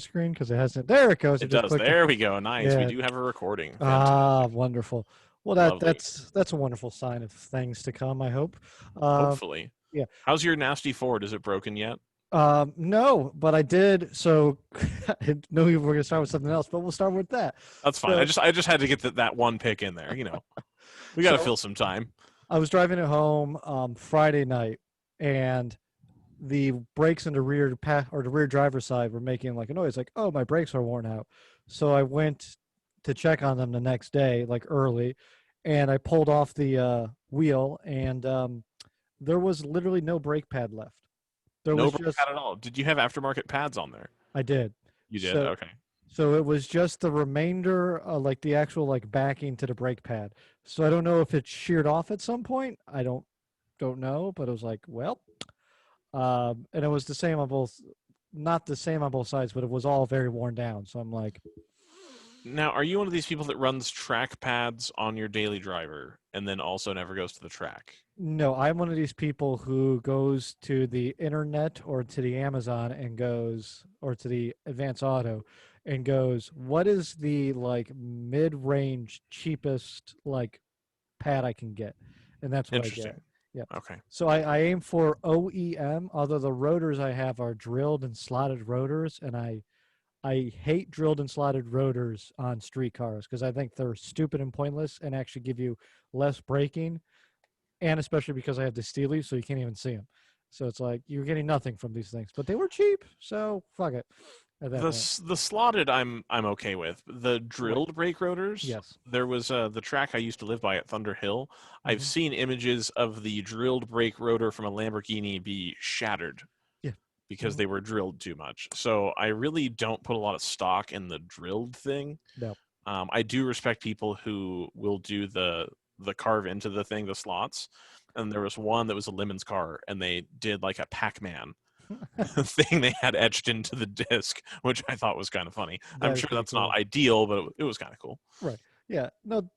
screen because it hasn't. There it goes. I It just does. clicked it. There we go. Nice. We Yeah. do have a recording. Ah, Fantastic. wonderful. Well, Lovely. that's a wonderful sign of things to come, I hope. Um, Hopefully. yeah. How's your nasty Ford? Is it broken yet? No, but I did. So I know we were going to start with something else, but we'll start with that. That's fine. So, I just had to get that one pick in there. We got to so fill some time. I was driving it home Friday night, and the brakes in the or the rear driver's side were making like a noise, like, "Oh, my brakes are worn out." So I went to check on them the next day, like early, and I pulled off the wheel, and there was literally no brake pad left. There No was brake pad just at all. Did you have aftermarket pads on there? I did. You did. So Okay. so it was just the remainder, like the actual like backing to the brake pad. So I don't know if it sheared off at some point. I don't know, but it was like, well, and it was the same on both, not the same on both sides, but it was all very worn down. So I'm like, Now, are you one of these people that runs track pads on your daily driver and then also never goes to the track? no, I'm one of these people who goes to the internet or to the Amazon and goes, or to the Advance Auto and goes, what is the like mid-range cheapest like pad I can get? And that's what I get. Interesting. Yeah. Okay. So I aim for OEM, although the rotors I have are drilled and slotted rotors, and I hate drilled and slotted rotors on street cars because I think they're stupid and pointless and actually give you less braking, and especially because I have the steelies, so you can't even see them. So it's like you're getting nothing from these things, but they were cheap, so fuck it at that point. The slotted I'm okay with. The Right. drilled brake rotors, Yes. there was the track I used to live by at Thunder Hill. I've Hmm. seen images of the drilled brake rotor from a Lamborghini be shattered Yeah. because Hmm. they were drilled too much. So I really don't put a lot of stock in the drilled thing. No. I do respect people who will do the carve into the thing, the slots. And there was one that was a Lemons car, and they did like a Pac-Man thing they had etched into the disc, which I thought was kind of funny. I'm That is sure pretty that's not cool. ideal, but it was kind of cool. Right. Yeah. No,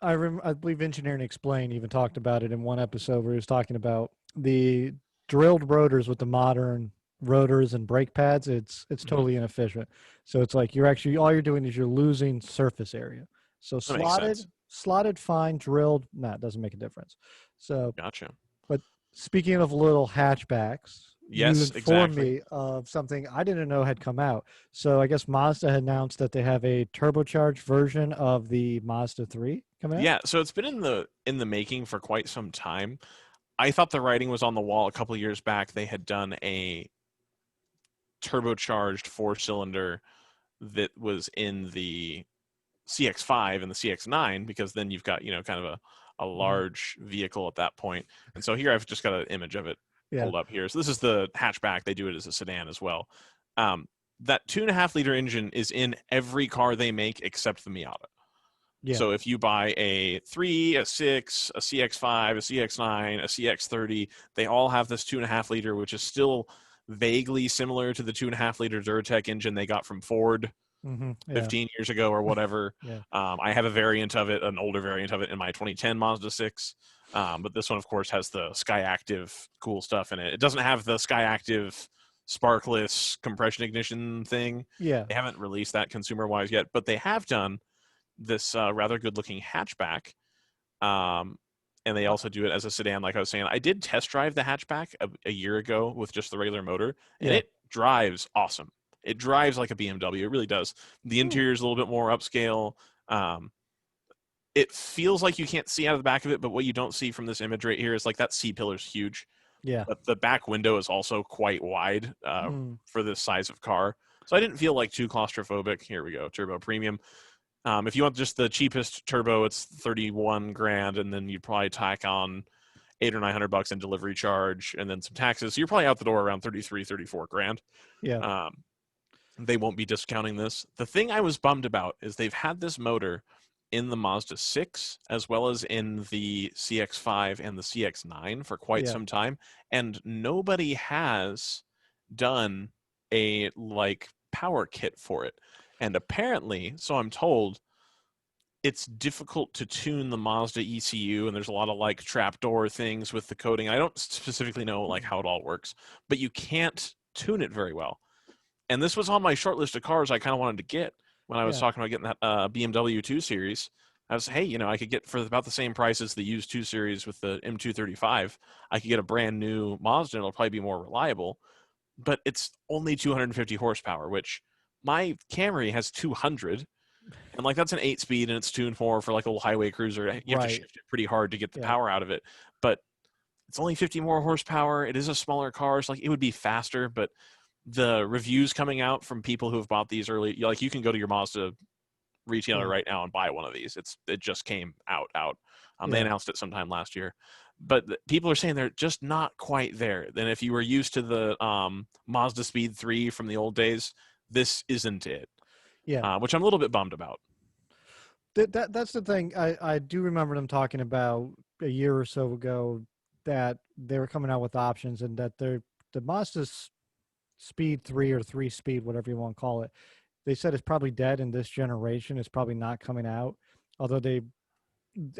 I believe Engineering Explained even talked about it in one episode where he was talking about the drilled rotors with the modern rotors and brake pads. It's Hmm. totally inefficient. So it's like you're actually all you're doing is you're losing surface area. So That makes sense. slotted fine, drilled, nah, it doesn't make a difference. So, Gotcha. but speaking of little hatchbacks, you Yes, informed exactly. me of something I didn't know had come out. So I guess Mazda had announced that they have a turbocharged version of the Mazda 3 coming out. Yeah, so it's been in the making for quite some time. I thought the writing was on the wall a couple of years back. They had done a turbocharged four-cylinder that was in the CX5 and the CX9, because then you've got, kind of a Mhm. large vehicle at that point. And so here I've just got an image of it Yeah. pulled up here. So this is the hatchback. They do it as a sedan as well. Um, that 2.5 liter engine is in every car they make except the Miata. Yeah. So if you buy a 3, a 6, a CX5, a CX9, a CX30, they all have this 2.5 liter, which is still vaguely similar to the 2.5 liter Duratec engine they got from Ford Yeah. 15 years ago or whatever. Yeah. I have a variant of it, an older variant of it, in my 2010 Mazda 6. But this one, of course, has the Skyactiv cool stuff in it. It doesn't have the Skyactiv sparkless compression ignition thing. Yeah. They haven't released that consumer-wise yet, but they have done this rather good-looking hatchback. Um, and they also do it as a sedan, like I was saying. I did test drive the hatchback a year ago with just the regular motor, and Yeah. it drives awesome. It drives like a BMW. It really does. The Hmm. interior is a little bit more upscale. Um, it feels like you can't see out of the back of it, but what you don't see from this image right here is like that C pillar's huge, Yeah. but the back window is also quite wide Mm. for this size of car. So I didn't feel like too claustrophobic. Here we go, turbo premium. If you want just the cheapest turbo, it's 31 grand, and then you'd probably tack on 800 or 900 bucks in delivery charge and then some taxes. So you're probably out the door around 33, 34 grand. Yeah. Um, they won't be discounting this. The thing I was bummed about is they've had this motor in the Mazda 6 as well as in the CX5 and the CX9 for quite Yeah. some time, and nobody has done a like power kit for it. And apparently, so I'm told, it's difficult to tune the Mazda ECU, and there's a lot of like trapdoor things with the coding. I don't specifically know like Hmm. how it all works, but you can't tune it very well. And this was on my short list of cars I kind of wanted to get when I was Yeah. talking about getting that BMW 2 Series. I was, hey, I could get for about the same price as the used 2 Series with the M235. I could get a brand new Mazda, and it'll probably be more reliable. But it's only 250 horsepower, which my Camry has 200, and like that's an 8 speed, and it's tuned for like a little highway cruiser. You have to Right. shift it pretty hard to get the Yeah. power out of it. But it's only 50 more horsepower. It is a smaller car, so like it would be faster, but the reviews coming out from people who have bought these early, like you can go to your Mazda retailer Yeah. right now and buy one of these. It just came out. They Yeah. announced it sometime last year, but people are saying they're just not quite there. Then if you were used to the Mazda Speed 3 from the old days, this isn't it, Yeah. which I'm a little bit bummed about. That's the thing. I do remember them talking about a year or so ago that they were coming out with options, and that the Mazda's Speed 3 or 3 speed, whatever you want to call it, they said it's probably dead in this generation. It's probably not coming out. Although they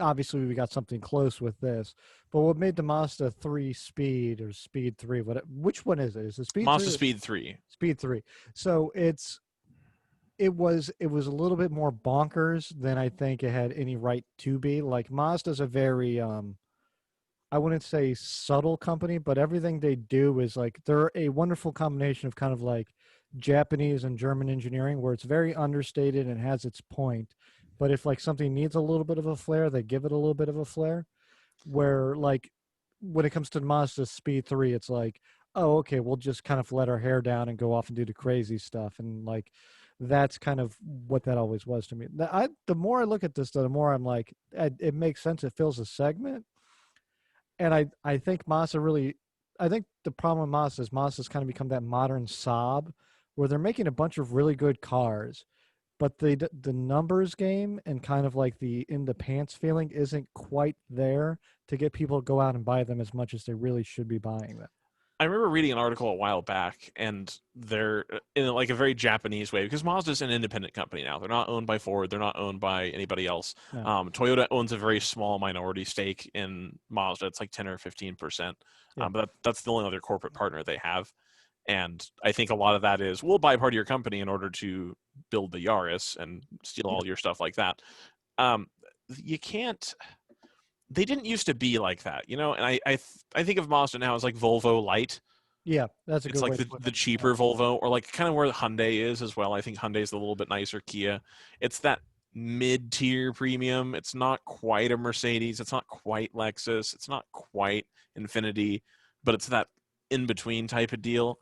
obviously we got something close with this. But what made the Mazda 3 speed or Speed 3? Which one is it? Is it Speed 3 Mazda or Speed 3. Speed 3? So it was a little bit more bonkers than I think it had any right to be. Like Mazda's a very I wouldn't say subtle company, but everything they do is like they're a wonderful combination of kind of like Japanese and German engineering where it's very understated and has its point. But if like something needs a little bit of a flair, they give it a little bit of a flair. Where like when it comes to Mazda Speed 3, it's like, oh, okay, we'll just kind of let our hair down and go off and do the crazy stuff. And like that's kind of what that always was to me. The more I look at this, though, the more I'm like, it makes sense. It fills a segment. And I think Mazda really, I think the problem with Mazda is Mazda's kind of become that modern Saab where they're making a bunch of really good cars, but the numbers game and kind of like the in the pants feeling isn't quite there to get people to go out and buy them as much as they really should be buying them. I remember reading an article a while back, and they're in like a very Japanese way because Mazda's an independent company now. They're not owned by Ford. They're not owned by anybody else. No. Toyota owns a very small minority stake in Mazda. It's like 10 or 15%. Yeah. But that's the only other corporate partner they have. And I think a lot of that is we'll buy part of your company in order to build the Yaris and steal Yeah. all your stuff like that. Um, you can't. They didn't used to be like that, and I think of Mazda now as like Volvo Light. Yeah. That's a It's good like way to the, put the it. Yeah. cheaper Volvo, or like kind of where the Hyundai is as well. I think Hyundai's a little bit nicer. Kia, it's that mid-tier premium. It's not quite a Mercedes. It's not quite Lexus. It's not quite Infinity, but it's that in-between type of deal.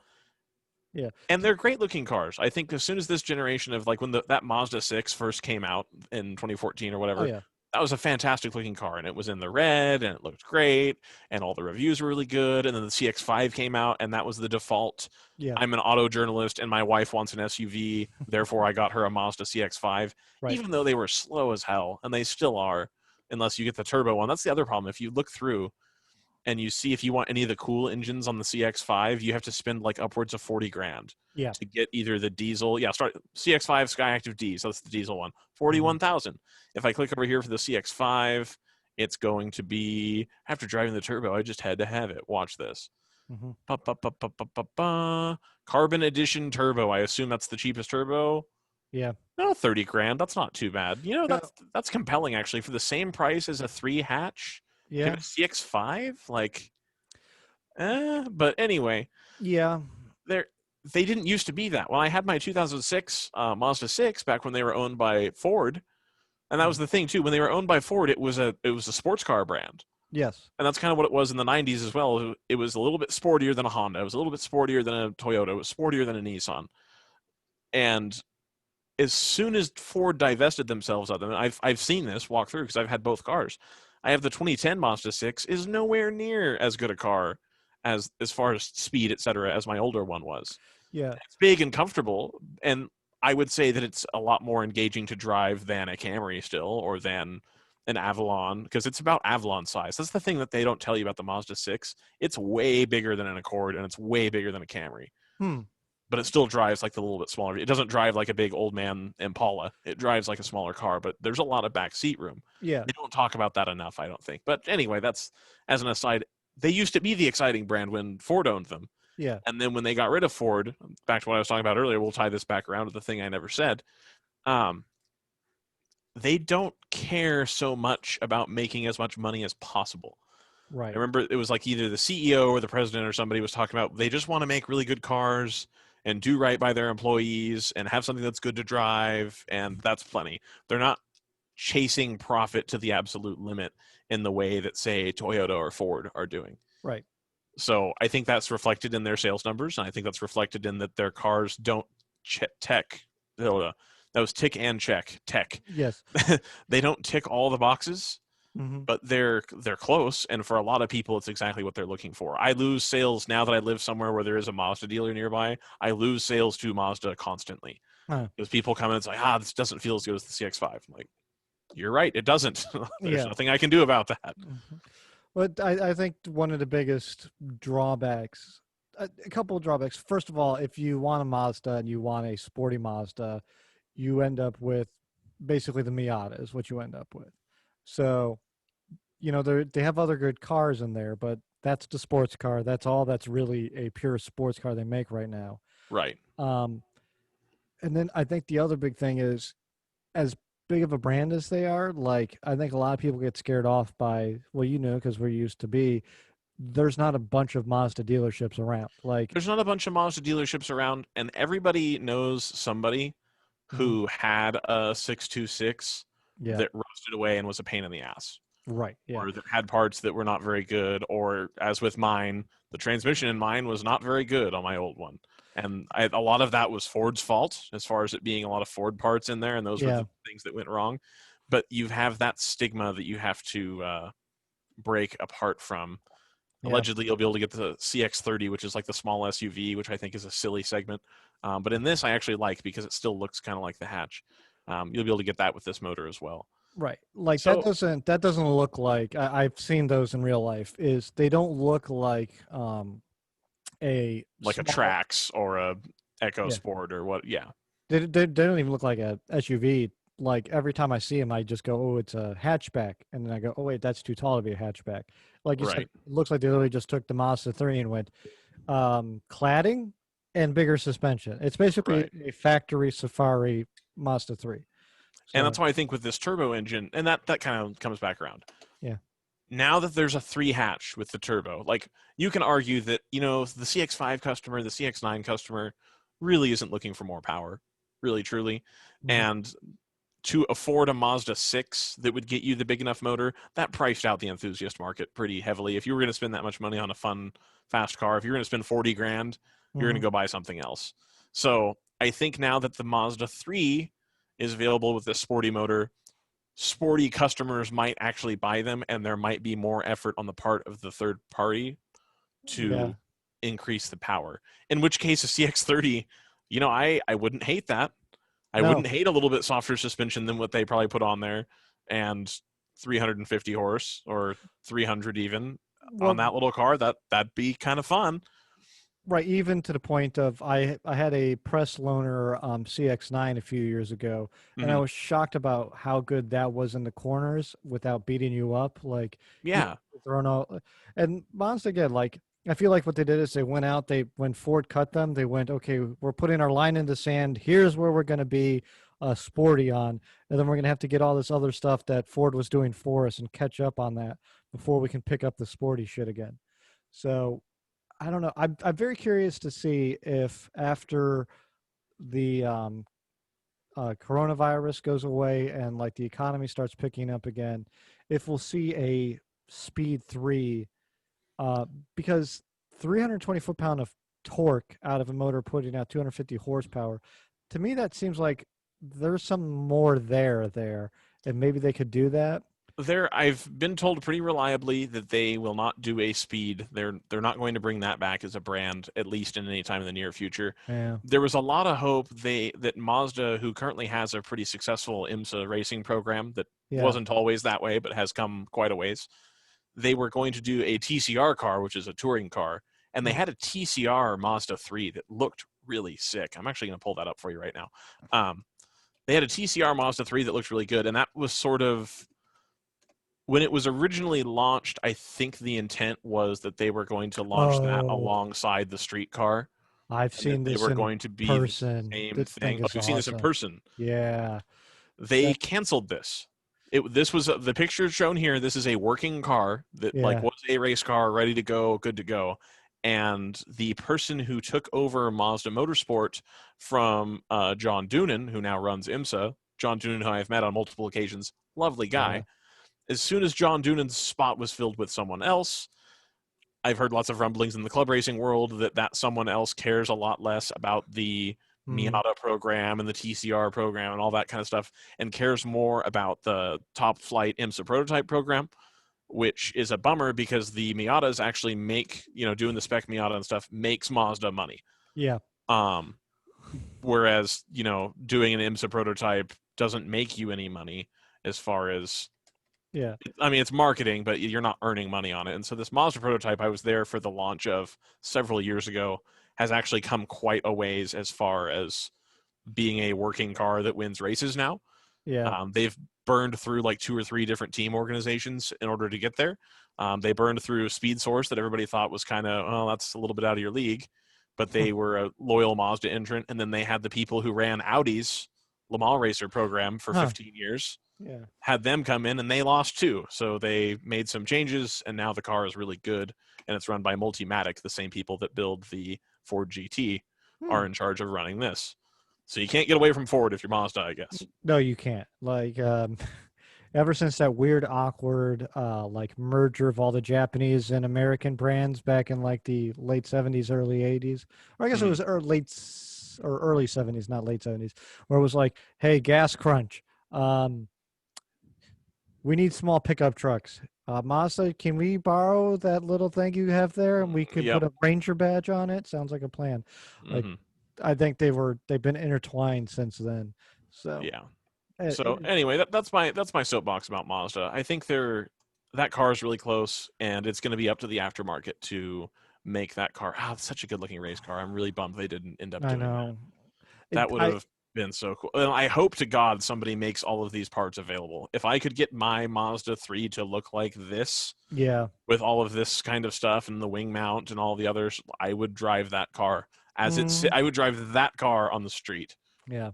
Yeah. And they're great looking cars. I think as soon as this generation of like when that Mazda 6 first came out in 2014 or Oh whatever, yeah. that was a fantastic looking car, and it was in the red and it looked great and all the reviews were really good. And then the CX5 came out, and that was the default. Yeah. I'm an auto journalist and my wife wants an SUV, therefore I got her a Mazda CX5, Right. even though they were slow as hell, and they still are unless you get the turbo one. That's the other problem. If you look through and you see if you want any of the cool engines on the CX5, you have to spend like upwards of 40 grand Yeah. to get either the diesel. Yeah, start CX5 Skyactiv D. So that's the diesel one. Mhm. 41,000. If I click over here for the CX5, it's going to be after driving the turbo. I just had to have it. Watch this. Mhm. Ba, ba, ba, ba, ba, ba, ba. Carbon Edition Turbo. I assume that's the cheapest turbo. Yeah. No, 30 grand. That's not too bad. No. That's compelling actually for the same price as a 3 hatch. Get Yeah. a CX5, like, but anyway, Yeah. they didn't used to be that. When I had my 2006 Mazda 6 back when they were owned by Ford, and that was Mhm. the thing too. When they were owned by Ford, it was a sports car brand, Yes. and that's kind of what it was in the 90s as well. It was a little bit sportier than a Honda. It was a little bit sportier than a Toyota. It was sportier than a Nissan. And as soon as Ford divested themselves of them, and I've seen this walk through because I've had both cars. I have the 2010 Mazda 6 is nowhere near as good a car as far as speed, etc., as my older one was. Yeah. It's big and comfortable, and I would say that it's a lot more engaging to drive than a Camry still, or than an Avalon, because it's about Avalon size. That's the thing that they don't tell you about the Mazda 6. It's way bigger than an Accord, and it's way bigger than a Camry. Hmm. But it still drives like the little bit smaller. It doesn't drive like a big old man Impala. It drives like a smaller car, but there's a lot of back seat room. Yeah. They don't talk about that enough, I don't think. But anyway, that's as an aside. They used to be the exciting brand when Ford owned them. Yeah. And then when they got rid of Ford, back to what I was talking about earlier, we'll tie this back around to the thing I never said. Um, they don't care so much about making as much money as possible. I Right. remember it was like either the CEO or the president or somebody was talking about they just want to make really good cars and do right by their employees and have something that's good to drive, and that's plenty. They're not chasing profit to the absolute limit in the way that, say, Toyota or Ford are doing. Right. So I think that's reflected in their sales numbers, and I think that's reflected in that their cars don't tech. That was tick and check tech. Yes. They don't tick all the boxes, Hmm. but they're close, and for a lot of people, it's exactly what they're looking for. I lose sales now that I live somewhere where there is a Mazda dealer nearby. I lose sales to Mazda constantly because people come in and say, this doesn't feel as good as the CX-5. I'm like, you're right, it doesn't. There's Yeah. nothing I can do about that. Mhm. But I think one of the biggest drawbacks, a couple of drawbacks. First of all, if you want a Mazda and you want a sporty Mazda, you end up with basically the Miata is what you end up with. So, they have other good cars in there, but that's the sports car. That's all that's really a pure sports car they make right now. Right. Um, and then I think the other big thing is, as big of a brand as they are, like I think a lot of people get scared off by, well, because we're used to be, there's not a bunch of Mazda dealerships around. Like, There's not a bunch of Mazda dealerships around, and everybody knows somebody mhm, who had a 626 yeah, that rusted away and was a pain in the ass, right, yeah, or that had parts that were not very good, or as with mine, the transmission in mine was not very good on my old one. And a lot of that was Ford's fault, as far as it being a lot of Ford parts in there, and those were yeah, the things that went wrong. But you have that stigma that you have to break apart from. yeah, Allegedly, you'll be able to get the CX-30, which is like the small SUV, which I think is a silly segment. But in this, I actually like because it still looks kind of like the hatch. You'll be able to get that with this motor as well. right. Like So, that doesn't look like, I've seen those in real life. Is they don't look like a like a small, Trax or a Echo yeah. Sport or what? Yeah, They don't even look like a SUV. Like every time I see them, I just go, "Oh, it's a hatchback," and then I go, "Oh wait, that's too tall to be a hatchback." Like you said, right, it looks like they literally just took the Mazda 3 and went cladding and bigger suspension. It's basically right. a factory Safari Mazda 3. And that's So why I think with this turbo engine, and that kind of comes back around. yeah, Now that there's a three hatch with the turbo, like you can argue that the CX-5 customer, the CX-9 customer, really isn't looking for more power, really truly, mhm, and to afford a Mazda 6 that would get you the big enough motor, that priced out the enthusiast market pretty heavily. If you were going to spend that much money on a fun, fast car, if you're going to spend 40 grand, you're going mhm, to go buy something else. So I think now that the Mazda 3 is available with this sporty motor, sporty customers might actually buy them, and there might be more effort on the part of the third party yeah, to increase the power. In which case, a CX-30, I wouldn't hate that. I no, wouldn't hate a little bit softer suspension than what they probably put on there, and 350 horse or 300 even on well, that little car. That'd be kind of fun. right, even to the point of I had a press loaner CX-9 a few years ago, and I Hmm. was shocked about how good that was in the corners without beating you up. Like you Yeah, throwing all, and Mazda again, like I feel like what they did is they went out, they when Ford cut them, they went, okay, we're putting our line in the sand. Here's where we're going to be sporty on, and then we're going to have to get all this other stuff that Ford was doing for us and catch up on that before we can pick up the sporty shit again. So I don't know. I'm very curious to see if after the coronavirus goes away and like the economy starts picking up again, if we'll see a Speed 3, uh, because 320 foot-pound of torque out of a motor putting out 250 horsepower, to me that seems like there's some more there, and maybe they could do that. I've been told pretty reliably that they will not do a speed. They're not going to bring that back as a brand, at least in any time in the near future. Yeah, There was a lot of hope that Mazda, who currently has a pretty successful IMSA racing program that yeah, wasn't always that way, but has come quite a ways, they were going to do a TCR car, which is a touring car, and they mhm, had a TCR Mazda 3 that looked really sick. I'm actually going to pull that up for you right now. They had a TCR Mazda 3 that looked really good, and that was sort of when it was originally launched, I think the intent was that they were going to launch that Oh, alongside the streetcar, I've and that seen they this were in going to be the person. same This thing thing. Oh, is you've seen this in awesome. person. Yeah. They That, canceled this. This was the picture shown here. This is a working car that like yeah. was a race car, ready to go, good to go. And the person who took over Mazda Motorsport from John Doonan, who now runs IMSA, John Doonan, who I've met on multiple occasions, lovely Yeah. guy. As soon as John Doonan's spot was filled with someone else, I've heard lots of rumblings in the club racing world that someone else cares a lot less about the Mm, Miata program and the TCR program and all that kind of stuff, and cares more about the top flight IMSA prototype program, which is a bummer because the Miatas actually make, doing the spec Miata and stuff makes Mazda money. yeah. Um, Whereas, doing an IMSA prototype doesn't make you any money as far as Yeah. I mean, it's marketing, but you're not earning money on it. And so this Mazda prototype, I was there for the launch of several years ago, has actually come quite a ways as far as being a working car that wins races now. Yeah. They've burned through like 2 or 3 different team organizations in order to get there. They burned through Speed Source that everybody thought was kind of, oh, that's a little bit out of your league, but they were a loyal Mazda entrant. And then they had the people who ran Audi's Le Mans Racer program for Huh. 15 years, Yeah. had them come in and they lost too. So they made some changes and now the car is really good and it's run by Multimatic, the same people that build the Ford GT Hmm. are in charge of running this. So you can't get away from Ford if you're Mazda, I guess. No, you can't. Like, ever since that weird, awkward, like merger of all the Japanese and American brands back in like the late '70s, early '80s, or I guess it Mhm. was early '70s, not late '70s, where it was like, hey, gas crunch. Um, we need small pickup trucks. Mazda, can we borrow that little thing you have there and we could Yep. put a Ranger badge on it? Sounds like a plan. Like, Hmm. I think they've been intertwined since then. So, Yeah. it, So it, anyway, that's my soapbox about Mazda. I think that car is really close, and it's going to be up to the aftermarket to make that car. Ah, it's such a good looking race car. I'm really bummed they didn't end up I doing that. know. That would I have been so cool. And I hope to God somebody makes all of these parts available. If I could get my Mazda 3 to look like this yeah. with all of this kind of stuff and the wing mount and all the others, I would drive that car Mm, I would drive that car on the street. yeah.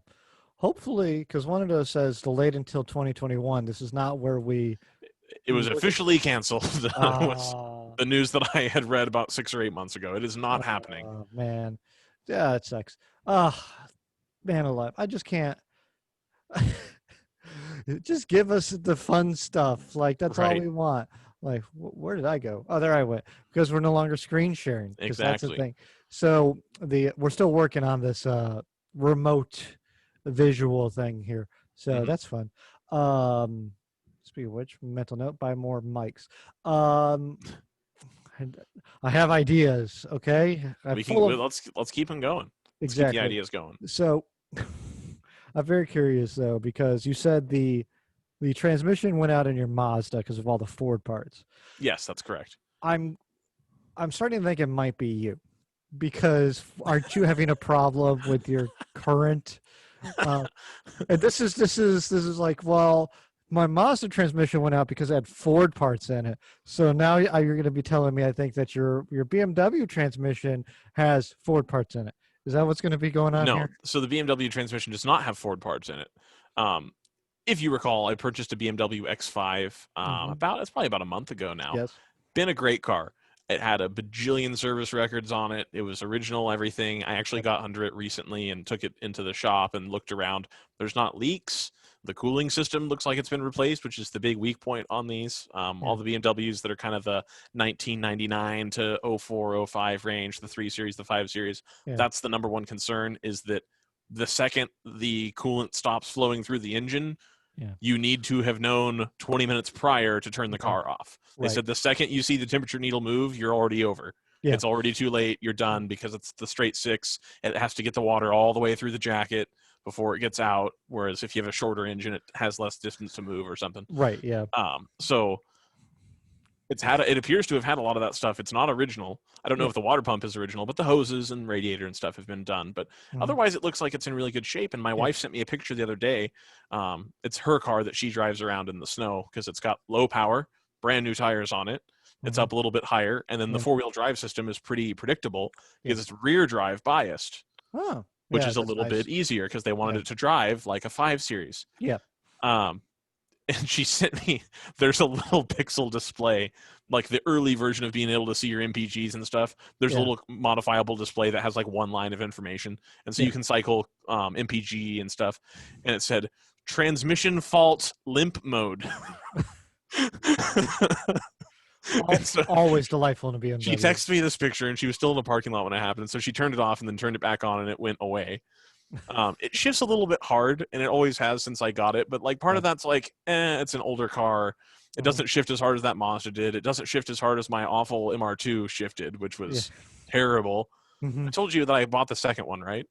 Hopefully, because one of those says delayed until 2021. This is not where we It was look at. officially canceled. Was Ah, the news that I had read about 6 or 8 months ago. It is not happening. man. Yeah, it sucks. Ah, man alive. I just can't. Just give us the fun stuff. Like that's all Right. we want. Like where did I go? Oh, there I went. Because we're no longer screen sharing. Because that's the Exactly. thing. So we're still working on this remote visual thing here. So Hmm. that's fun. Um, Speaking of which, mental note: buy more mics. Um, and I have ideas. Okay, I'm We full can of let's keep them going. Let's keep the exactly. ideas going. So I'm very curious though because you said the transmission went out in your Mazda because of all the Ford parts. Yes, that's correct. I'm I'm starting to think it might be you because aren't you having a problem with your current uh, and this is like, well, my Mazda transmission went out because it had Ford parts in it. So now you're going to be telling me I think that your BMW transmission has Ford parts in it. Is that what's going to be going on No, here? so the BMW transmission does not have Ford parts in it. Um, if you recall, I purchased a BMW X5 Hmm. about it's probably about a month ago now. Yes. Been a great car. It had a bajillion service records on it. It was original everything. I actually Yep. got under it recently and took it into the shop and looked around. There's not leaks. The cooling system looks like it's been replaced, which is the big weak point on these. Yeah. All the BMWs that are kind of the 1999 to 04, 05 range, the 3 Series, the 5 Series, Yeah. that's the number one concern is that the second the coolant stops flowing through the engine, Yeah. you need to have known 20 minutes prior to turn the Yeah. car off. They Right. said the second you see the temperature needle move, you're already over. Yeah. It's already too late. You're done because it's the straight six. It has to get the water all the way through the jacket before it gets out. Whereas if you have a shorter engine, it has less distance to move or something. Right. Yeah. So It appears to have had a lot of that stuff. It's not original. I don't know Yeah. if the water pump is original, but the hoses and radiator and stuff have been done. But Mhm. otherwise, it looks like it's in really good shape. And my Yeah. wife sent me a picture the other day. It's her car that she drives around in the snow because it's got low power, brand new tires on it. It's Mhm. up a little bit higher, and then the Yeah. four-wheel drive system is pretty predictable Yeah. because it's rear drive biased, Oh, which yeah, is a that's little bit nice. easier because they wanted Yeah. it to drive like a 5 Series. Yeah. Um, and she sent me, there's a little pixel display, like the early version of being able to see your MPGs and stuff. There's a Yeah. little modifiable display that has like one line of information, and so Yeah. you can cycle MPG and stuff. And it said transmission fault limp mode. And so Always delightful in a she BMW. texted me this picture, and she was still in the parking lot when it happened. So she turned it off and then turned it back on, and it went away. It shifts a little bit hard, and it always has since I got it. But like part Yeah. of that's like, it's an older car. It Mhm. doesn't shift as hard as that Mazda did. It doesn't shift as hard as my awful MR2 shifted, which Yeah. was terrible. I Mhm. told you that I bought the second one, right?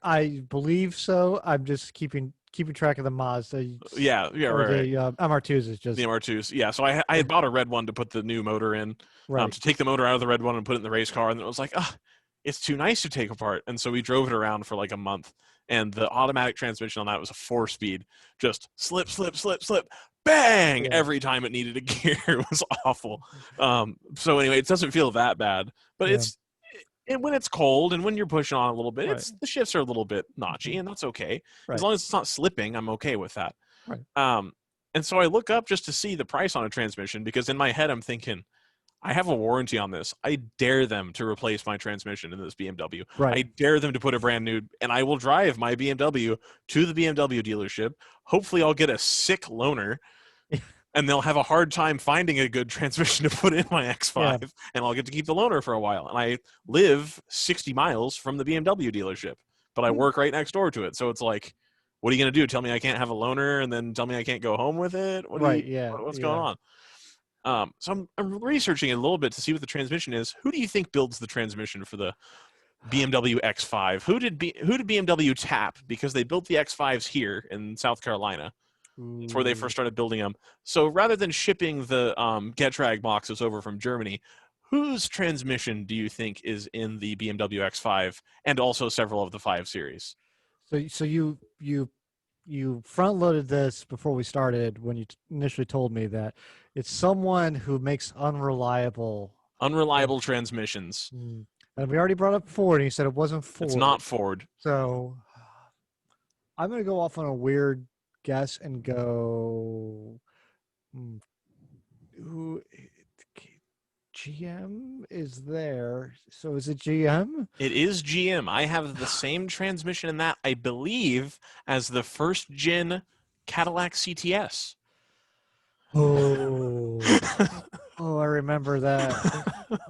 I believe so. I'm just keeping track of the Mazda Yeah, yeah, or right, right. the MR2s is The just MR2s. Yeah, so I yeah, had bought a red one to put the new motor in, right. to take the motor out of the red one and put it in the race car, and it was like, it's too nice to take apart. And so we drove it around for like a month, and the automatic transmission on that was a 4-speed, just slip, slip, slip, slip, bang Yeah. every time it needed a gear. It was awful. So anyway, it doesn't feel that bad, but Yeah. when it's cold and when you're pushing on a little bit, Right. it's the shifts are a little bit notchy, Mhm. and that's okay as Right. long as it's not slipping. I'm okay with that. Right. Um, and so I look up just to see the price on a transmission because in my head I'm thinking, I have a warranty on this. I dare them to replace my transmission in this BMW. Right. I dare them to put a brand new, and I will drive my BMW to the BMW dealership. Hopefully, I'll get a sick loaner, and they'll have a hard time finding a good transmission to put in my Yeah. X5, and I'll get to keep the loaner for a while. And I live 60 miles from the BMW dealership, but I Hmm. work right next door to it. So it's like, what are you going to do? Tell me I can't have a loaner and then tell me I can't go home with it? Right. Yeah. What's going Yeah. on? So I'm researching it a little bit to see what the transmission is. Who do you think builds the transmission for the BMW X5? Who did BMW tap because they built the X5s here in South Carolina? That's where they Ooh. first started building them. So rather than shipping the Getrag boxes over from Germany, whose transmission do you think is in the BMW X5 and also several of the 5 Series? So you front loaded this before we started when you initially told me that it's someone who makes unreliable. Unreliable transmissions. Mm. And we already brought up Ford, and you said it wasn't It's Ford. not Ford. So I'm going to go off on a weird guess and go. hmm, Who GM is there? So is it GM? It is GM. I have the same transmission in that, I believe, as the first gen Cadillac CTS. Oh, oh, I remember that.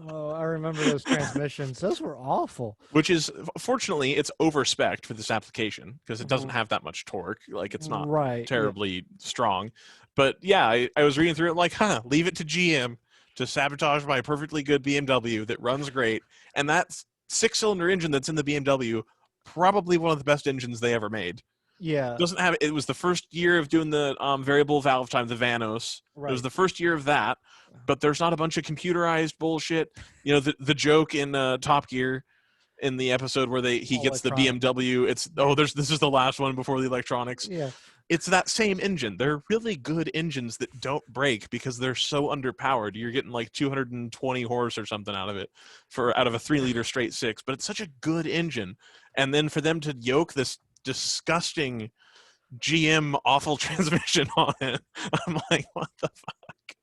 Oh, I remember those transmissions. Those were awful. Which is, fortunately, it's over-spec'd for this application because it doesn't R- have that much torque. Like, it's not Right. Yeah. terribly strong. But yeah, I was reading through it like, leave it to GM to sabotage my perfectly good BMW that runs great. And that 6-cylinder engine that's in the BMW, probably one of the best engines they ever made. Yeah. Doesn't have it was the first year of doing the variable valve time, the Vanos. It was Right. the first year of that, but there's not a bunch of computerized bullshit. You know, the joke in Top Gear in the episode where he gets the Electronic. BMW. It's Yeah. this is the last one before the electronics. Yeah. It's that same engine. They're really good engines that don't break because they're so underpowered. You're getting like 220 horse or something out of it out of a 3-liter straight six, but it's such a good engine. And then for them to yoke this disgusting GM awful transmission on it, I'm like, what the fuck?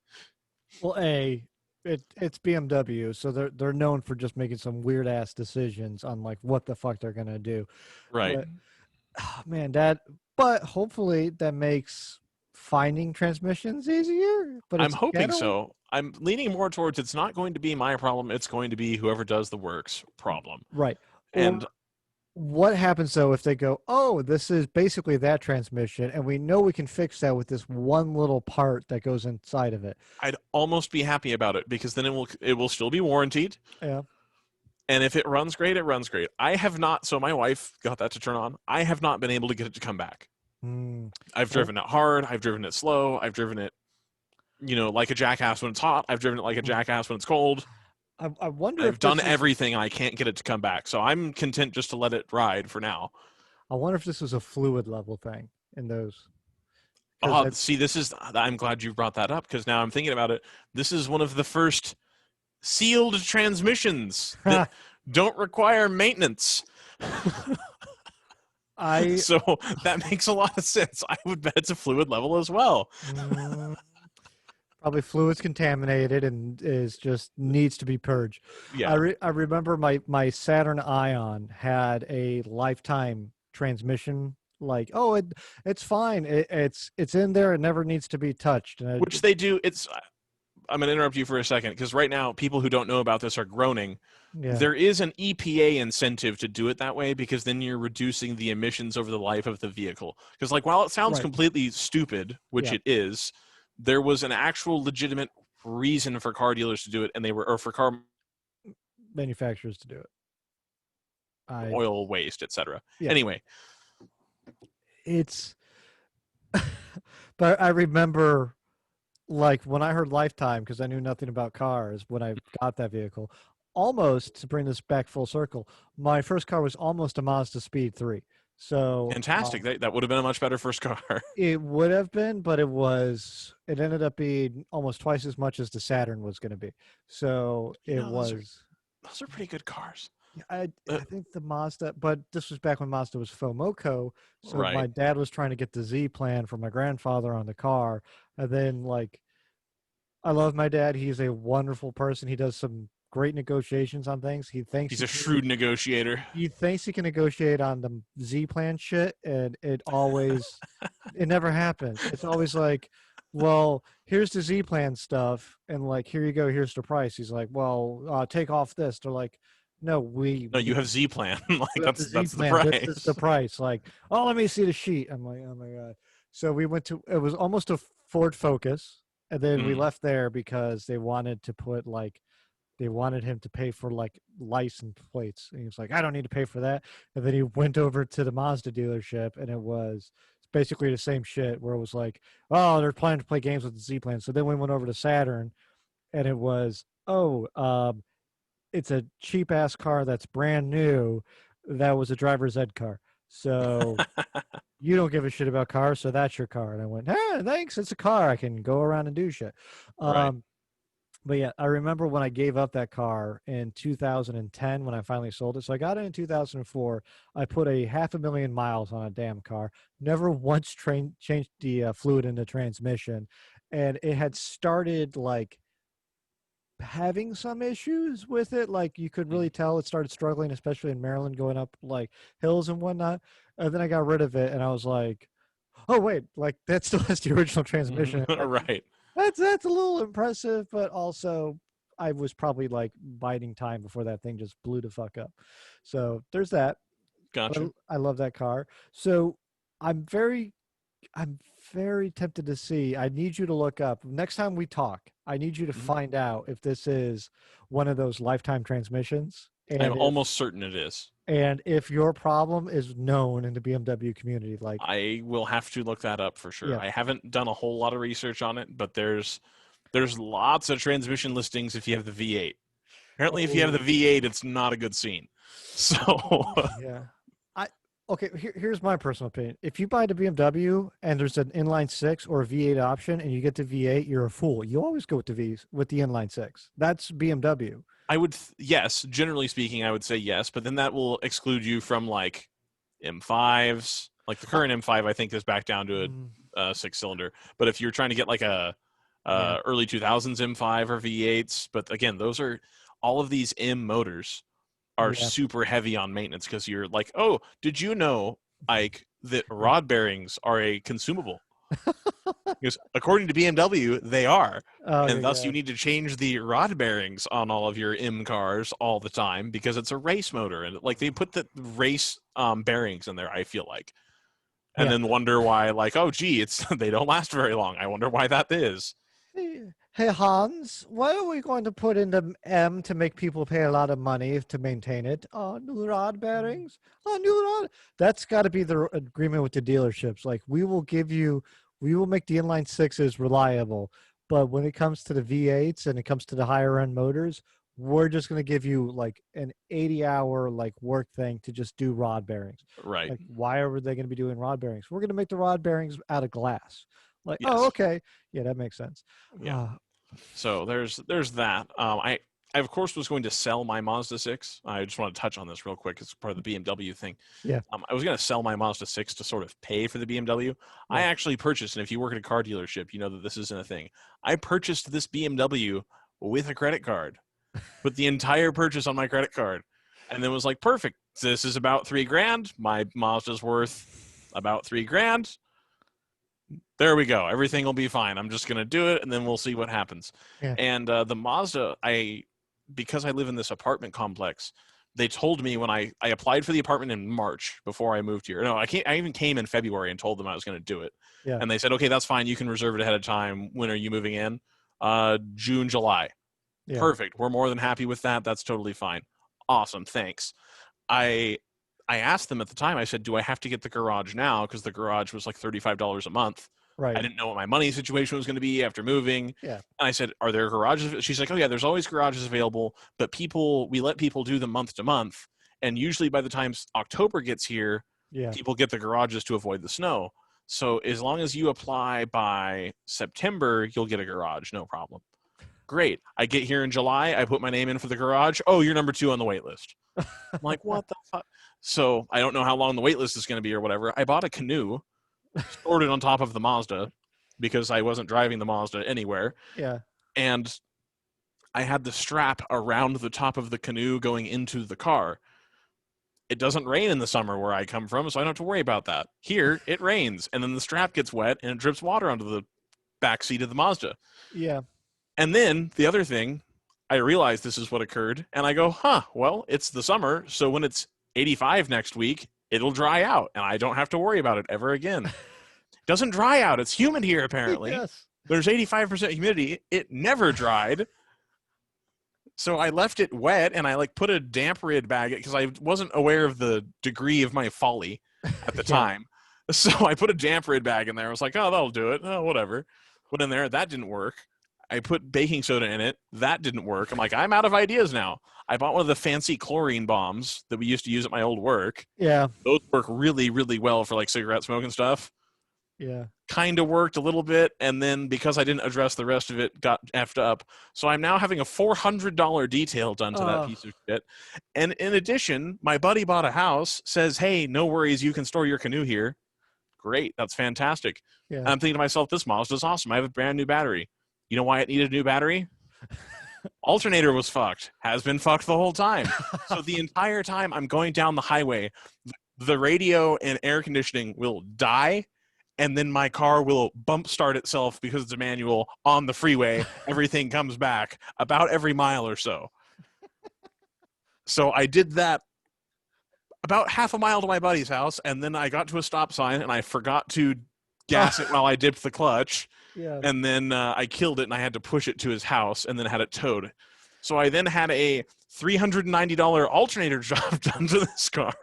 Well, it's BMW, so they're known for just making some weird ass decisions on like what the fuck they're gonna do. Right. But man, but hopefully that makes finding transmissions easier. But I'm it's hoping Cadillac, so. I'm leaning more towards it's not going to be my problem. It's going to be whoever does the work's problem. right? Or And what happens though if they go, oh, this is basically that transmission, and we know we can fix that with this one little part that goes inside of it? I'd almost be happy about it because then it will still be warranted. Yeah. And if it runs great, it runs great. I have not. So my wife got that to turn on. I have not been able to get it to come back. Mm. I've Well, driven it hard. I've driven it slow. I've driven it like a jackass when it's hot. I've driven it like a jackass when it's cold. I wonder I've if done this is. everything, and I can't get it to come back. So I'm content just to let it ride for now. I wonder if this was a fluid level thing in those, because Oh, that. see, I'm glad you brought that up because now I'm thinking about it. This is one of the first sealed transmissions that don't require maintenance. I So that makes a lot of sense. I would bet it's a fluid level as well. mm, probably fluids contaminated and is just needs to be purged. Yeah. I remember my Saturn Ion had a lifetime transmission. Like, oh, it's fine. It's in there. It never needs to be touched. And Which they do. I'm going to interrupt you for a second because right now people who don't know about this are groaning. yeah, There is an EPA incentive to do it that way because then you're reducing the emissions over the life of the vehicle. Because, like, while it sounds right. completely stupid, which Yeah, it is, there was an actual legitimate reason for car dealers to do it, and or for car manufacturers to do it. I oil waste, etc. yeah, Anyway, it's. But I remember like when I heard Lifetime, because I knew nothing about cars when I got that vehicle, almost to bring this back full circle, my first car was almost a Mazda Speed 3. So fantastic. That would have been a much better first car. it would have been, but it ended up being almost twice as much as the Saturn was going to be. So you it know, was. those are pretty good cars. Yeah, Uh, I think the Mazda, but this was back when Mazda was FOMOCO. So right. my dad was trying to get the Z plan for my grandfather on the car. And then like I love my dad. He's a wonderful person. He does some great negotiations on things. He's a shrewd negotiator. He thinks he can negotiate on the Z plan shit, and it never happens. It's always like, well, here's the Z plan stuff, and like here you go, here's the price. He's like, well, take off this. They're like, no, No, you have Z plan. Like you have the Z that's the plan. This is the price. price. Like, oh, let me see the sheet. I'm like, oh my god. So we went to. It was almost a Ford Focus, and then we Mm. left there because they wanted to put like they wanted him to pay for like license plates. And he was like, I don't need to pay for that. And then he went over to the Mazda dealership, and it was basically the same shit. Where it was like, oh, they're planning to play games with the Z plan. So then we went over to Saturn, and it was, oh, it's a cheap ass car that's brand new. That was a driver's ed car. So you don't give a shit about cars, so that's your car. And I went, hey, thanks. It's a car. I can go around and do shit. Right. Um, but yeah, I remember when I gave up that car in 2010 when I finally sold it. So I got it in 2004. I put a 500,000 miles on a damn car. Never once changed the fluid in the transmission, and it had started like having some issues with it. Like you could really Mm. tell it started struggling, especially in Maryland, going up like hills and whatnot. And then I got rid of it, and I was like, "Oh wait, like that still has the original transmission." Right. That's a little impressive, but also I was probably like biding time before that thing just blew the fuck up. So there's that. But Gotcha. I love that car. So I'm very I'm very tempted to see. I need you to look up next time we talk. I need you to Mhm. find out if this is one of those lifetime transmissions, I'm almost certain it is. and if your problem is known in the BMW community. Like, I will have to look that up for sure. yeah. I haven't done a whole lot of research on it, but there's lots of transmission listings if you have the V8. Apparently, if you have the Oh, V8, it's not a good scene. So, yeah. I okay. Here's my personal opinion. If you buy the BMW and there's an inline six or a V8 option, and you get the V8, you're a fool. You always go with the inline six. That's BMW. I would yes, generally speaking, I would say yes, but then that will exclude you from like M5s. Like the Uh, current M5, I think is back down to mm, a six cylinder. But if you're trying to get like a yeah. early 2000s M5 or V8s, but again, those are all of these M motors are Yeah. super heavy on maintenance because you're like, oh, did you know, Ike, that Yeah. rod bearings are a consumable? Because according to BMW, they are. Oh, And okay, thus you God. need to change the rod bearings on all of your M cars all the time because it's a race motor. And like they put the race bearings in there, I feel like. And Yeah. then wonder why, like, oh gee, it's they don't last very long. I wonder why that is. Hey Hans, why are we going to put in the M to make people pay a lot of money to maintain it? New rod bearings. New rod. That's got to be the agreement with the dealerships. Like we will make the inline sixes reliable, But when it comes to the V8s and it comes to the higher end motors, we're just going to give you like an 80-hour like work thing to just do rod bearings. Right. Like, why are they going to be doing rod bearings? We're going to make the rod bearings out of glass. Like, oh, Yes. okay. Yeah, that makes sense. Yeah. So there's that. I of course was going to sell my Mazda 6. I just want to touch on this real quick. It's part of the BMW thing. Yeah. I was going to sell my Mazda 6 to sort of pay for the BMW. I Yeah. actually purchased, and if you work at a car dealership, you know that this isn't a thing. I purchased this BMW with a credit card, put the entire purchase on my credit card, and then was like, perfect. This is about $3,000. My Mazda's worth about $3,000. There we go. Everything will be fine. I'm just going to do it, and then we'll see what happens. Yeah. And the Mazda, because I live in this apartment complex, they told me when I applied for the apartment in March before I moved here. No, I even came in February and told them I was going to do it. Yeah. And they said, okay, that's fine. You can reserve it ahead of time. When are you moving in? June, July. Yeah. Perfect. We're more than happy with that. That's totally fine. Awesome. Thanks. I asked them at the time, I said, do I have to get the garage now? Because the garage was like $35 a month. Right. I didn't know what my money situation was going to be after moving. Yeah. And I said, are there garages? She's like, oh yeah, there's always garages available, but we let people do them month to month. And usually by the time October gets here, Yeah. people get the garages to avoid the snow. So as long as you apply by September, you'll get a garage, no problem. Great. I get here in July. I put my name in for the garage. Oh, you're number 2 on the wait list. I'm like, what the fuck? So I don't know how long the wait list is going to be or whatever. I bought a canoe, stored it on top of the Mazda because I wasn't driving the Mazda anywhere. Yeah. And I had the strap around the top of the canoe going into the car. It doesn't rain in the summer where I come from, so I don't have to worry about that. Here, it rains, and then the strap gets wet, and it drips water onto the back seat of the Mazda. Yeah. And then the other thing, I realized this is what occurred, and I go, well, it's the summer, so when it's 85 next week, it'll dry out, and I don't have to worry about it ever again. Doesn't dry out. It's humid here, apparently. Yes. There's 85% humidity. It never dried. So I left it wet, and I put a damp rid bag because I wasn't aware of the degree of my folly at the time. So I put a damp rid bag in there. I was like, oh, that'll do it. Oh, whatever. Put in there. That didn't work. I put baking soda in it. That didn't work. I'm like, I'm out of ideas now. I bought one of the fancy chlorine bombs that we used to use at my old work. Yeah. Those work really, really well for cigarette smoke and stuff. Yeah. Kind of worked a little bit, and then because I didn't address the rest of it, got effed up. So I'm now having a $400 detail done to that piece of shit. And in addition, my buddy bought a house, says, hey, no worries, you can store your canoe here. Great, that's fantastic. Yeah. And I'm thinking to myself, this Mazda's awesome. I have a brand new battery. You know why it needed a new battery? Alternator was fucked. Has been fucked the whole time. So the entire time I'm going down the highway, the radio and air conditioning will die, and then my car will bump start itself because it's a manual on the freeway. Everything comes back about every mile or so. So I did that about half a mile to my buddy's house, and then I got to a stop sign, and I forgot to gas it while I dipped the clutch. Yeah. And then I killed it, and I had to push it to his house, and then had it towed. So I then had a $390 alternator job done to this car.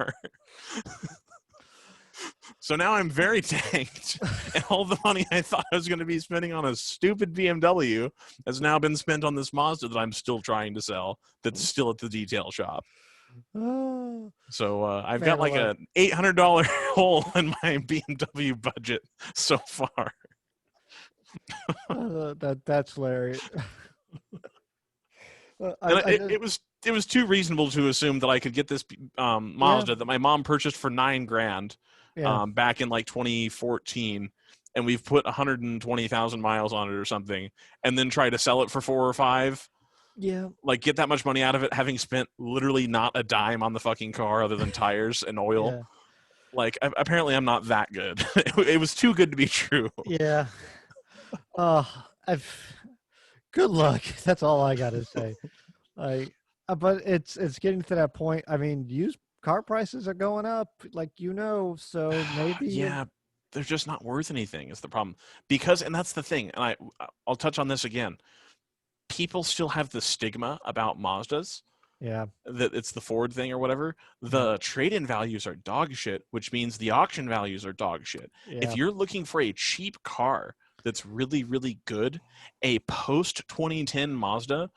So now I'm very tanked, and all the money I thought I was going to be spending on a stupid BMW has now been spent on this Mazda that I'm still trying to sell that's still at the detail shop. Oh, So I've man, got an $800 hole in my BMW budget so far. that's hilarious. It was too reasonable to assume that I could get this Mazda that my mom purchased for $9,000 back in 2014, and we've put 120,000 miles on it or something, and then try to sell it for 4 or 5. Yeah. Get that much money out of it, having spent literally not a dime on the fucking car other than tires and oil. Yeah. Apparently I'm not that good. It was too good to be true. Yeah. Good luck. That's all I got to say. But it's getting to that point. I mean, used car prices are going up, so maybe. Yeah, they're just not worth anything is the problem. And that's the thing, and I'll touch on this again. People still have the stigma about Mazdas. Yeah. That it's the Ford thing or whatever. The trade-in values are dog shit, which means the auction values are dog shit. Yeah. If you're looking for a cheap car, that's really, really good, a post 2010 Mazda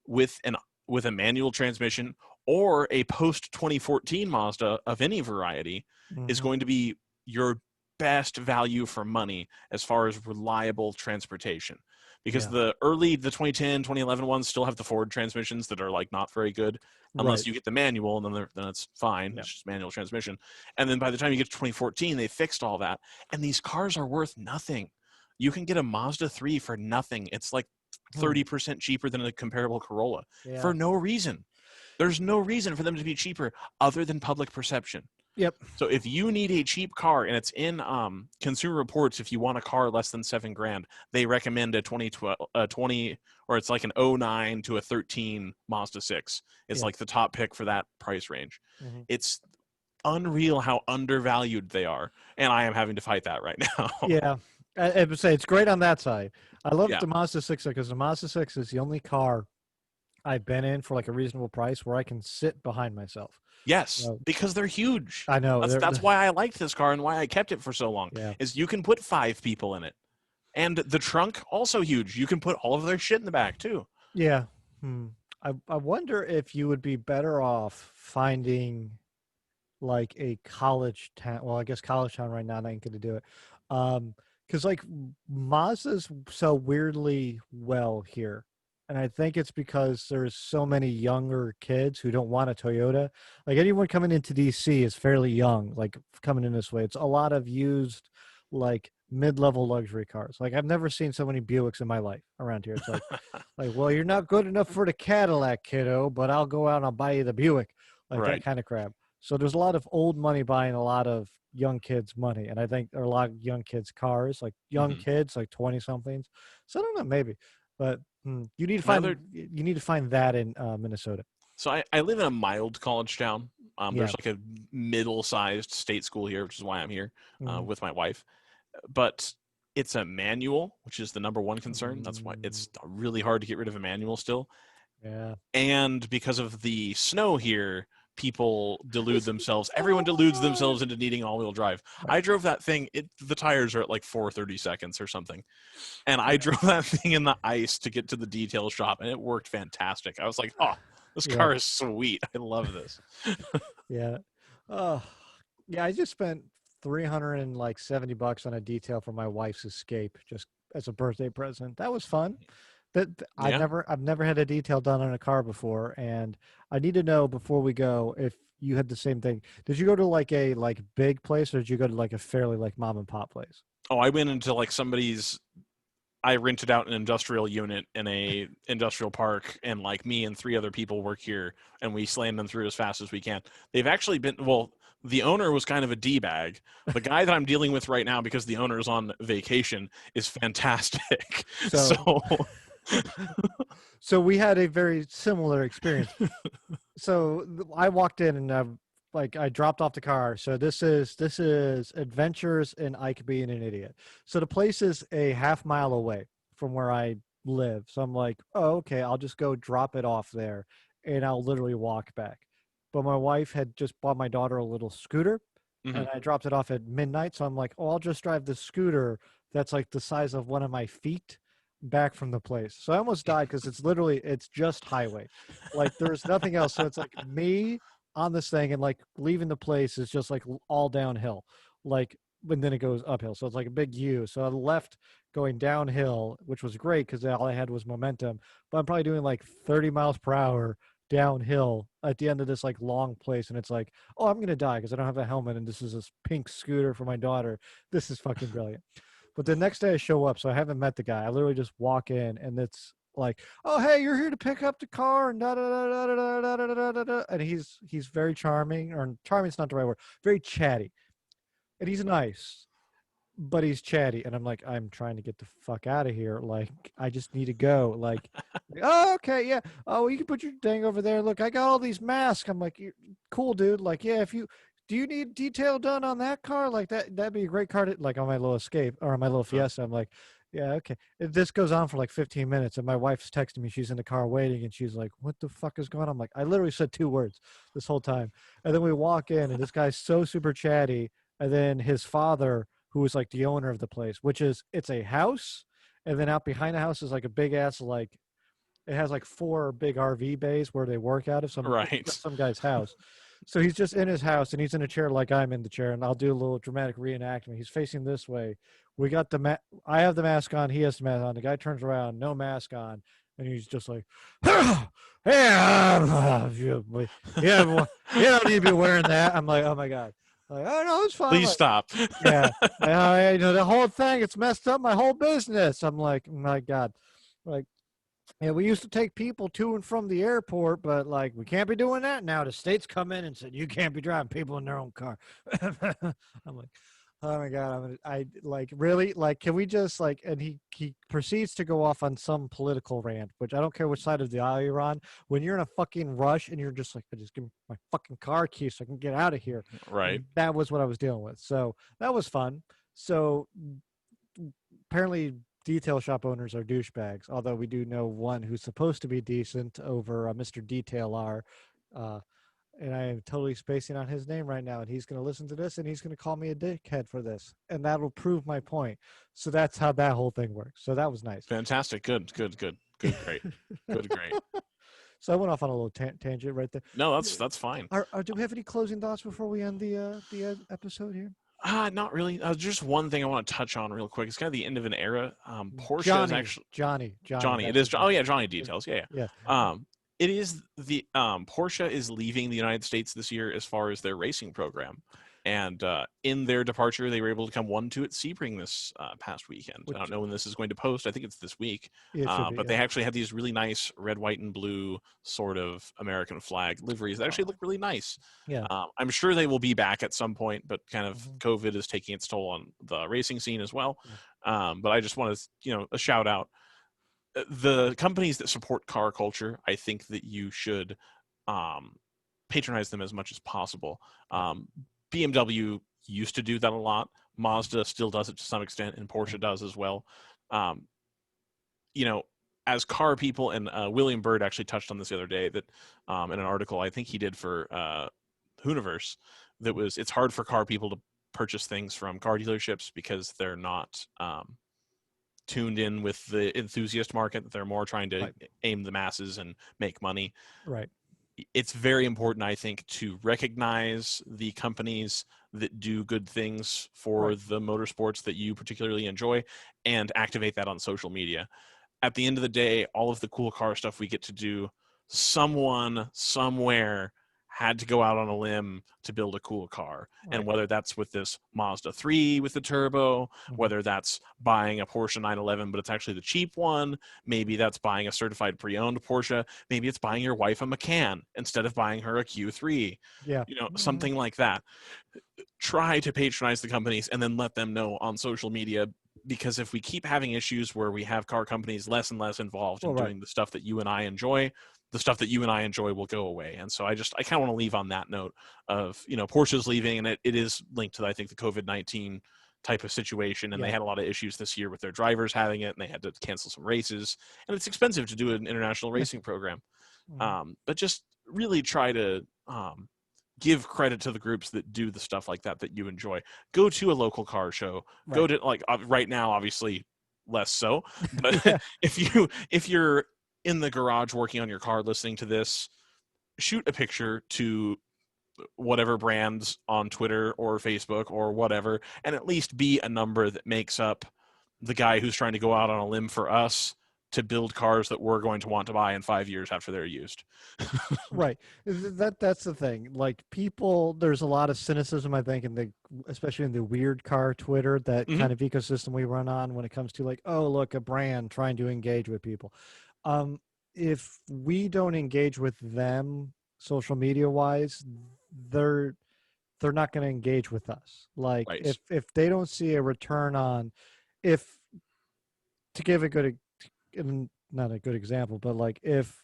with an with a manual transmission or a post 2014 Mazda of any variety is Hmm. going to be your best value for money as far as reliable transportation. Because Yeah. the 2010, 2011 ones still have the Ford transmissions that are like not very good unless Right. you get the manual, and then it's fine. Yeah. It's just manual transmission. And then by the time you get to 2014, they fixed all that. And these cars are worth nothing. You can get a Mazda 3 for nothing. It's like Hmm. 30% cheaper than a comparable Corolla for Yeah. no reason. There's no reason for them to be cheaper other than public perception. Yep. So if you need a cheap car, and it's in Consumer Reports, if you want a car less than $7,000, they recommend a 2012, 20, or it's like an '09 to a 13 Mazda 6. It's Yeah. like the top pick for that price range. Hmm. It's unreal how undervalued they are, and I am having to fight that right now. Yeah. I would say it's great on that side. I love Yeah. the Mazda 6 because the Mazda 6 is the only car I've been in for like a reasonable price where I can sit behind myself. Yes, So because they're huge. I know That's why I liked this car and why I kept it for so long. yeah. Is you can put 5 people in it, and the trunk also huge. You can put all of their shit in the back too. Yeah. Hmm. I wonder if you would be better off finding like a college town. Well, I guess college town right now ain't gonna do it. Because like Mazda's so weirdly well here. And I think it's because there's so many younger kids who don't want a Toyota. Like anyone coming into DC is fairly young, like coming in this way. It's a lot of used, like mid-level luxury cars. Like I've never seen so many Buicks in my life around here. It's like, well, you're not good enough for the Cadillac, kiddo, but I'll go out and I'll buy you the Buick. Like that Right. kind of crap. So there's a lot of old money buying a lot of young kids' money, and I think there are a lot of young kids' cars, like young Hmm. kids, like 20 somethings. So I don't know, maybe, but My other you need to find that in Minnesota. So I live in a mild college town. Yeah. There's like a middle-sized state school here, which is why I'm here Hmm. with my wife. But it's a manual, which is the number one concern. That's why Mm, it's really hard to get rid of a manual still. yeah. And because of the snow here, people delude It's themselves. Everyone deludes hard. themselves into needing all-wheel drive. Right. I drove that thing. The tires are at like 4:30 or something, and I Yeah. drove that thing in the ice to get to the detail shop, and it worked fantastic. I was like, oh, this Yeah. car is sweet. I love this. Yeah. Oh, yeah. I just spent 370 bucks on a detail for my wife's Escape just as a birthday present. That was fun. Yeah. I've never had a detail done on a car before, and I need to know before we go if you had the same thing. Did you go to like a like big place, or did you go to like a fairly like mom and pop place? Oh, I went into like somebody's. I rented out an industrial unit in a industrial park, and like me and 3 other people work here, and we slam them through as fast as we can. They've actually been well. The owner was kind of a d bag. The guy that I'm dealing with right now, because the owner is on vacation, is fantastic. So, So so we had a very similar experience. So I walked in and like I dropped off the car. So this is Adventures in Ike being an idiot. So the place is a half mile away from where I live. So I'm like, oh, okay, I'll just go drop it off there, and I'll literally walk back. But my wife had just bought my daughter a little scooter, and mhm. I dropped it off at midnight. So I'm like, oh, I'll just drive the scooter that's like the size of one of my feet back from the place. So I almost died because it's just highway. Like there's nothing else. So it's like me on this thing, and like leaving the place is just like all downhill. Like and then it goes uphill. So it's like a big U. So I left going downhill, which was great because all I had was momentum. But I'm probably doing like 30 miles per hour downhill at the end of this like long place, and it's like, oh, I'm gonna die because I don't have a helmet, and this is this pink scooter for my daughter. This is fucking brilliant. But the next day I show up, so I haven't met the guy. I literally just walk in, and it's like, oh, hey, you're here to pick up the car, and da da da da da da da da da da. And he's very charming, or charming is not the right word. Very chatty, and he's nice, but he's chatty. And I'm like, I'm trying to get the fuck out of here. Like, I just need to go. Like, oh, okay, yeah. Oh, you can put your thing over there. Look, I got all these masks. I'm like, cool, dude. Like, yeah, if you do you need detail done on that car? Like that'd be a great car to, like on my little Escape or on my little Uh, Fiesta. I'm like, yeah, okay. This goes on for like 15 minutes, and my wife's texting me. She's in the car waiting, and she's like, "What the fuck is going on?" I'm like, I literally said 2 words this whole time, and then we walk in, and this guy's so super chatty, and then his father who is like the owner of the place, which is it's a house, and then out behind the house is like a big ass like it has like 4 big RV bays where they work out of. It's Right. just some guy's house. So he's just in his house and he's in a chair like I'm in the chair, and I'll do a little dramatic reenactment. He's facing this way. We got I have the mask on. He has the mask on. The guy turns around, no mask on, and he's just like, "Hey, yeah, you don't need to be wearing that." I'm like, "Oh my god!" Like, "Oh no, it's fine." I'm Please like, stop. yeah, the whole thing, it's messed up my whole business. I'm like, my god, like. Yeah, we used to take people to and from the airport, but like we can't be doing that now. The state's come in and said you can't be driving people in their own car. I'm like, oh my god, I like really like. Can we just like? And he proceeds to go off on some political rant, which I don't care which side of the aisle you're on. When you're in a fucking rush and you're just like, I just give me my fucking car key so I can get out of here. Right. That was what I was dealing with. So that was fun. So apparently detail shop owners are douchebags, although we do know one who's supposed to be decent over Mr. Detail R. Uh, and I am totally spacing on his name right now, and he's going to listen to this and he's going to call me a dickhead for this, and that'll prove my point. So that's how that whole thing works. So that was nice. Fantastic. Good. Good. Good. Good. Great. Good. Great. So I went off on a little tangent right there. No, that's fine. Do we have any closing thoughts before we end the episode here? Not really. Just one thing I want to touch on real quick. It's kind of the end of an era. Porsche is Johnny, actually Johnny. It is. Oh yeah, Johnny Details. Yeah, Yeah. yeah. It is the Porsche is leaving the United States this year as far as their racing program, and in their departure, they were able to come 1-2 at Sebring this past weekend. I don't know when this is going to post. I think it's this week. It should be, but they actually had these really nice red, white, and blue sort of American flag liveries that actually look really nice. Yeah. I'm sure they will be back at some point, but kind of COVID is taking its toll on the racing scene as well. But I just want to, a shout out. The companies that support car culture, I think that you should patronize them as much as possible. BMW used to do that a lot. Mazda still does it to some extent, and Porsche does as well. As car people, and William Bird actually touched on this the other day, that in an article I think he did for Hooniverse, it's hard for car people to purchase things from car dealerships because they're not tuned in with the enthusiast market. They're more trying to aim the masses and make money. Right. It's very important, I think, to recognize the companies that do good things for the motorsports that you particularly enjoy and activate that on social media. At the end of the day, all of the cool car stuff we get to do, someone somewhere had to go out on a limb to build a cool car. And whether that's with this Mazda 3 with the turbo, whether that's buying a Porsche 911, but it's actually the cheap one, maybe that's buying a certified pre-owned Porsche, maybe it's buying your wife a Macan instead of buying her a Q3. Yeah. Something like that. Try to patronize the companies and then let them know on social media, because if we keep having issues where we have car companies less and less involved in doing the stuff that you and I enjoy, the stuff that you and I enjoy will go away. And so I kind of want to leave on that note of, Porsche's leaving, and it is linked to, I think, the COVID-19 type of situation. And they had a lot of issues this year with their drivers having it, and they had to cancel some races, and it's expensive to do an international racing program. But just really try to give credit to the groups that do the stuff like that you enjoy. Go to a local car show. Go to, like, right now, obviously less so, but if you're in the garage working on your car listening to this, shoot a picture to whatever brands on Twitter or Facebook or whatever, and at least be a number that makes up the guy who's trying to go out on a limb for us to build cars that we're going to want to buy in 5 years after they're used. Right. That's the thing. Like, people, there's a lot of cynicism, I think, especially in the weird car Twitter, that kind of ecosystem we run on when it comes to, like, oh, look, a brand trying to engage with people. If we don't engage with them social media wise, they're not going to engage with us. Like, if they don't see a return on, to give a good, not a good example, but like if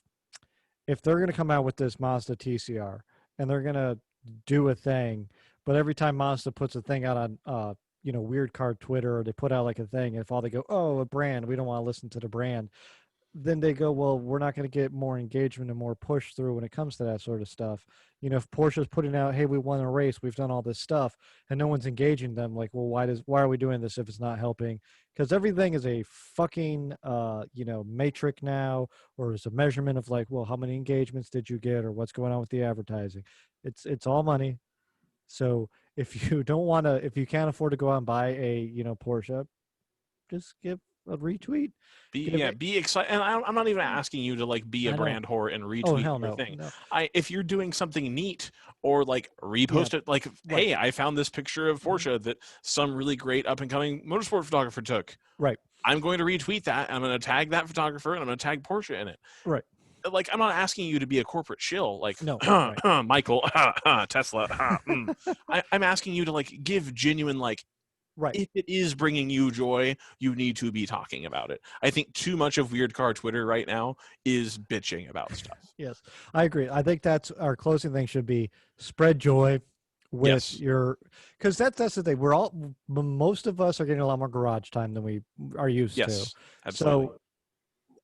they're going to come out with this Mazda TCR and they're going to do a thing, but every time Mazda puts a thing out on weird car Twitter, or they put out like a thing, if all they go, oh, a brand, we don't want to listen to the brand, then they go, well, we're not going to get more engagement and more push through when it comes to that sort of stuff. You know, if Porsche's putting out, hey, we won a race, we've done all this stuff, and no one's engaging them, like, well, why are we doing this if it's not helping? Because everything is a fucking matrix now, or is a measurement of like, well, how many engagements did you get, or what's going on with the advertising? It's all money. So if you don't want to, if you can't afford to go out and buy a Porsche, just give a retweet. Be excited. And I'm not even asking you to like be a I know. brand whore and Oh retweet hell your no, thing. no. If you're doing something neat or like repost it, like, Right. hey, I found this picture of Porsche that some really great up and coming motorsport photographer took. Right. I'm going to retweet that. And I'm going to tag that photographer and I'm going to tag Porsche in it. Right. Like, I'm not asking you to be a corporate shill, like, No. Right. Michael, Tesla. I'm asking you to like give genuine, like, Right. if it is bringing you joy, you need to be talking about it. I think too much of Weird Car Twitter right now is bitching about stuff. Yes, I agree. I think that's our closing thing should be spread joy with Yes. your, because that's the thing. Most of us are getting a lot more garage time than we are used to. Yes. Absolutely. So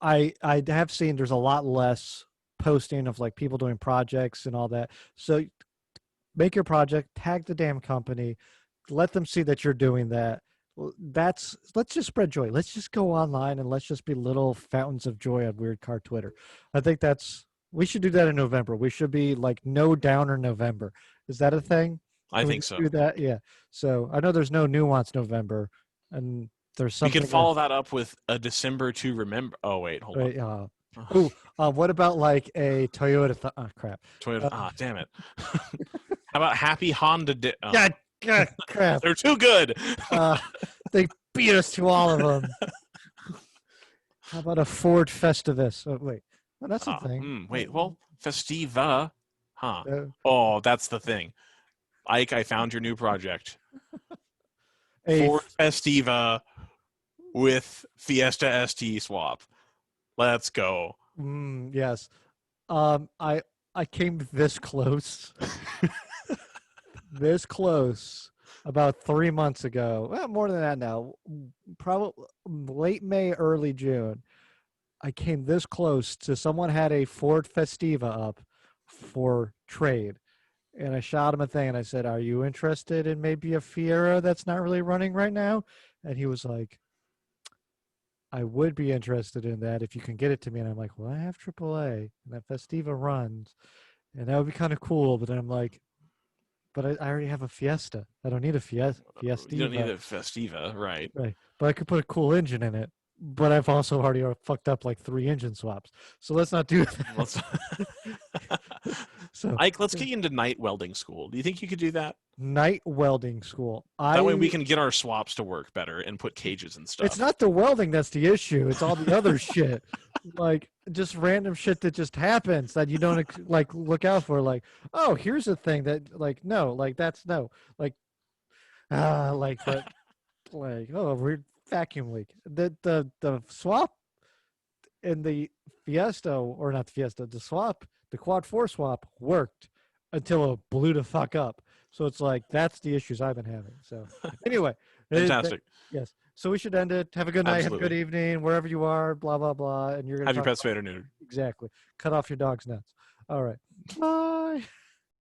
I have seen there's a lot less posting of like people doing projects and all that. So make your project, tag the damn company, let them see that you're doing that. Let's just spread joy. Let's just go online and let's just be little fountains of joy on Weird Car Twitter. I think we should do that in November. We should be like no downer November. Is that a thing? I Can we think just so. do that? Yeah. So I know there's no nuance November, and there's We something could follow that up with a December to remember. Oh wait, hold right, on. what about like a Toyota? Oh crap. Toyota. Damn it. How about Happy Honda? God, crap. They're too good. They beat us to all of them. How about a Ford Festivus? Oh, wait. Well, that's a thing. Wait, well, Festiva. Huh. Uh, Oh, that's the thing. Ike, I found your new project. a Ford Festiva with Fiesta ST swap. Let's go. yes. I came this close. This close about 3 months ago. Well, more than that now. Probably late May, early June. I came this close to someone had a Ford Festiva up for trade. And I shot him a thing and I said, are you interested in maybe a Fiera that's not really running right now? And he was like, I would be interested in that if you can get it to me. And I'm like, well, I have AAA and that Festiva runs. And that would be kind of cool. But then I'm like, but I already have a Fiesta. I don't need a Fiesta. You don't need a Festiva, right? Right. But I could put a cool engine in it. But I've also already fucked up like 3 engine swaps. So let's not do that. So Ike, let's get you into night welding school. Do you think you could do that? Night welding school. That way we can get our swaps to work better and put cages and stuff. It's not the welding that's the issue. It's all the other shit. Like just random shit that just happens that you don't like look out for. Like, oh, here's a thing that like no, like that's no, like but like oh, weird vacuum leak. The swap in the Fiesta or not the Fiesta, the swap, the quad 4 swap worked until it blew the fuck up. So it's like that's the issues I've been having. So anyway, fantastic. Yes. So we should end it. Have a good night. Absolutely. Have a good evening, wherever you are. Blah blah blah. And you're gonna have your pets spayed or neutered. Exactly. Cut off your dog's nuts. All right. Bye.